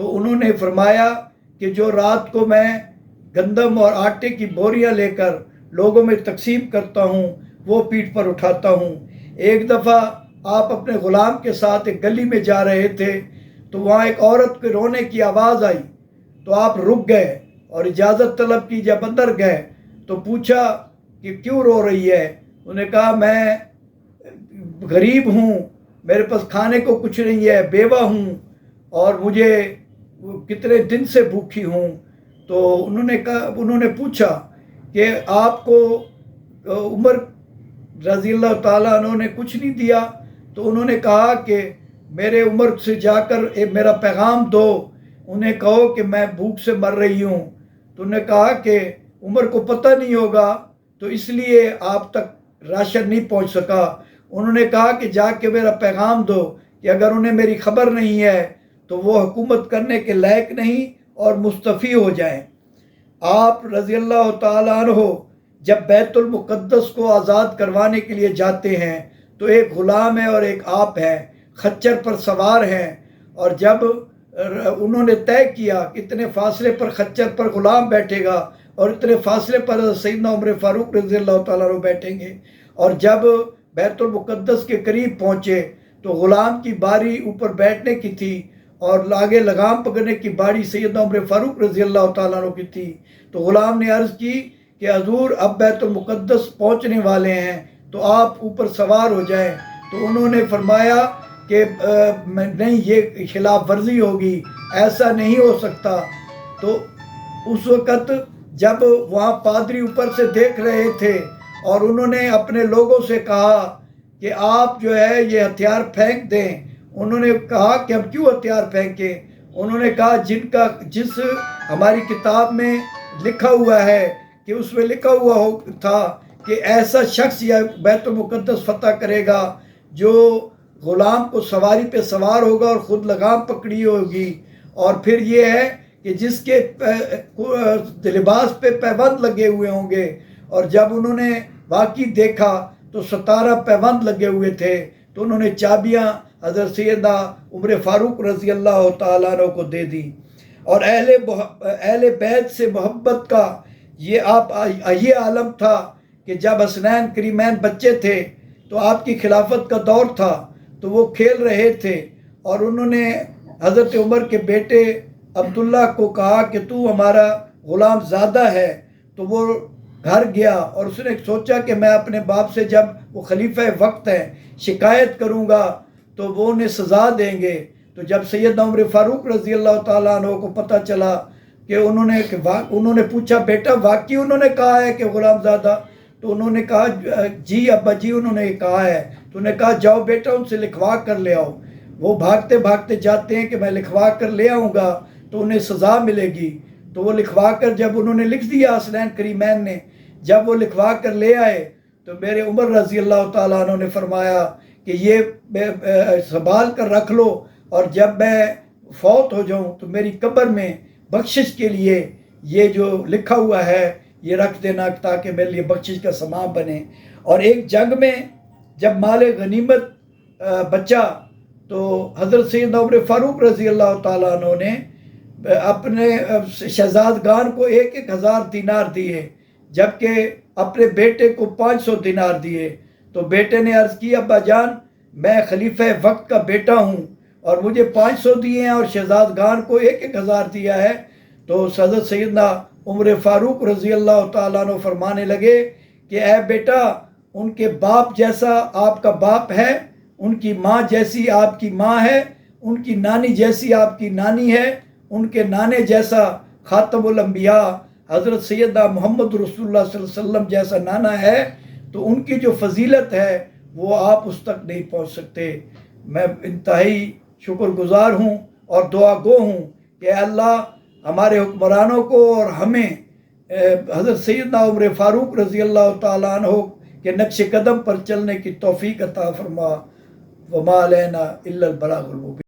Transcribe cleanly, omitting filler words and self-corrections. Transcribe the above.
تو انہوں نے فرمایا کہ جو رات کو میں گندم اور آٹے کی بوریاں لے کر لوگوں میں تقسیم کرتا ہوں وہ پیٹھ پر اٹھاتا ہوں۔ ایک دفعہ آپ اپنے غلام کے ساتھ ایک گلی میں جا رہے تھے تو وہاں ایک عورت کے رونے کی آواز آئی تو آپ رک گئے اور اجازت طلب کی۔ جب اندر گئے تو پوچھا کہ کیوں رو رہی ہے؟ انہوں نے کہا میں غریب ہوں، میرے پاس کھانے کو کچھ نہیں ہے، بیوہ ہوں اور مجھے کتنے دن سے بھوکی ہوں۔ تو انہوں نے پوچھا کہ آپ کو عمر رضی اللہ تعالیٰ عنہ نے کچھ نہیں دیا؟ تو انہوں نے کہا کہ میرے عمر سے جا کر میرا پیغام دو، انہیں کہو کہ میں بھوک سے مر رہی ہوں۔ تو انہوں نے کہا کہ عمر کو پتہ نہیں ہوگا تو اس لیے آپ تک راشن نہیں پہنچ سکا۔ انہوں نے کہا کہ جا کے میرا پیغام دو کہ اگر انہیں میری خبر نہیں ہے تو وہ حکومت کرنے کے لائق نہیں اور مستعفی ہو جائیں۔ آپ رضی اللہ تعالیٰ عنہ جب بیت المقدس کو آزاد کروانے کے لیے جاتے ہیں تو ایک غلام ہے اور ایک آپ ہیں، خچر پر سوار ہیں، اور جب انہوں نے طے کیا کہ اتنے فاصلے پر خچر پر غلام بیٹھے گا اور اتنے فاصلے پر سیدنا عمر فاروق رضی اللہ تعالیٰ عنہ بیٹھیں گے، اور جب بیت المقدس کے قریب پہنچے تو غلام کی باری اوپر بیٹھنے کی تھی اور آگے لگام پکڑنے کی باری سیدنا عمر فاروق رضی اللہ تعالیٰ عنہ کی تھی۔ تو غلام نے عرض کی کہ حضور اب بیت المقدس پہنچنے والے ہیں تو آپ اوپر سوار ہو جائیں۔ تو انہوں نے فرمایا کہ نہیں، یہ خلاف ورزی ہوگی، ایسا نہیں ہو سکتا۔ تو اس وقت جب وہاں پادری اوپر سے دیکھ رہے تھے اور انہوں نے اپنے لوگوں سے کہا کہ آپ جو ہے یہ ہتھیار پھینک دیں۔ انہوں نے کہا کہ ہم کیوں ہتھیار پھینکیں؟ انہوں نے کہا جس ہماری کتاب میں لکھا ہوا ہے کہ اس میں لکھا ہوا تھا کہ ایسا شخص یہ بیت المقدس فتح کرے گا جو غلام کو سواری پہ سوار ہوگا اور خود لگام پکڑی ہوگی، اور پھر یہ ہے کہ جس کے لباس پہ پیبند لگے ہوئے ہوں گے۔ اور جب انہوں نے واقعی دیکھا تو 17 پیبند لگے ہوئے تھے، تو انہوں نے چابیاں حضرت سیدنا عمر فاروق رضی اللہ تعالیٰ عنہ کو دے دی۔ اور اہل بیت سے محبت کا یہ عالم تھا کہ جب حسنین کریمین بچے تھے تو آپ کی خلافت کا دور تھا تو وہ کھیل رہے تھے، اور انہوں نے حضرت عمر کے بیٹے عبداللہ کو کہا کہ تو ہمارا غلام زادہ ہے۔ تو وہ گھر گیا اور اس نے سوچا کہ میں اپنے باپ سے جب وہ خلیفہ وقت ہیں شکایت کروں گا تو وہ انہیں سزا دیں گے۔ تو جب سیدنا عمر فاروق رضی اللہ تعالیٰ عنہ کو پتہ چلا کہ انہوں نے پوچھا بیٹا واقعی انہوں نے کہا ہے کہ غلام زادہ؟ تو انہوں نے کہا جی ابا جی انہوں نے کہا ہے۔ تو انہوں نے کہا جاؤ بیٹا ان سے لکھوا کر لے آؤ۔ وہ بھاگتے بھاگتے جاتے ہیں کہ میں لکھوا کر لے آؤں گا تو انہیں سزا ملے گی۔ تو وہ لکھوا کر جب انہوں نے لکھ دیا حسنین کریمین نے، جب وہ لکھوا کر لے آئے تو میرے عمر رضی اللہ تعالیٰ عنہ نے فرمایا کہ یہ سنبھال کر رکھ لو، اور جب میں فوت ہو جاؤں تو میری قبر میں بخشش کے لیے یہ جو لکھا ہوا ہے یہ رکھ دینا تاکہ میرے لیے بخشش کا سامان بنے۔ اور ایک جنگ میں جب مال غنیمت بچا تو حضرت سیدنا عمر فاروق رضی اللہ تعالیٰ عنہ نے اپنے شہزادگان کو 1,000 دینار دیے، جبکہ اپنے بیٹے کو 500 دینار دیے۔ تو بیٹے نے عرض کی ابا جان میں خلیفہ وقت کا بیٹا ہوں اور مجھے 500 دیے ہیں اور شہزادگان کو 1,000 دیا ہے۔ تو حضرت سیدنا عمر فاروق رضی اللہ تعالیٰ عنہ فرمانے لگے کہ اے بیٹا ان کے باپ جیسا آپ کا باپ ہے، ان کی ماں جیسی آپ کی ماں ہے، ان کی نانی جیسی آپ کی نانی ہے، ان کے نانے جیسا خاتم الانبیاء حضرت سیدنا محمد رسول اللہ صلی اللہ علیہ وسلم جیسا نانا ہے، تو ان کی جو فضیلت ہے وہ آپ اس تک نہیں پہنچ سکتے۔ میں انتہائی شکر گزار ہوں اور دعا گو ہوں کہ اے اللہ ہمارے حکمرانوں کو اور ہمیں حضرت سیدنا عمر فاروق رضی اللہ تعالیٰ عنہ کے نقش قدم پر چلنے کی توفیق عطا فرما۔ وما علینا الا البلاغ المبین۔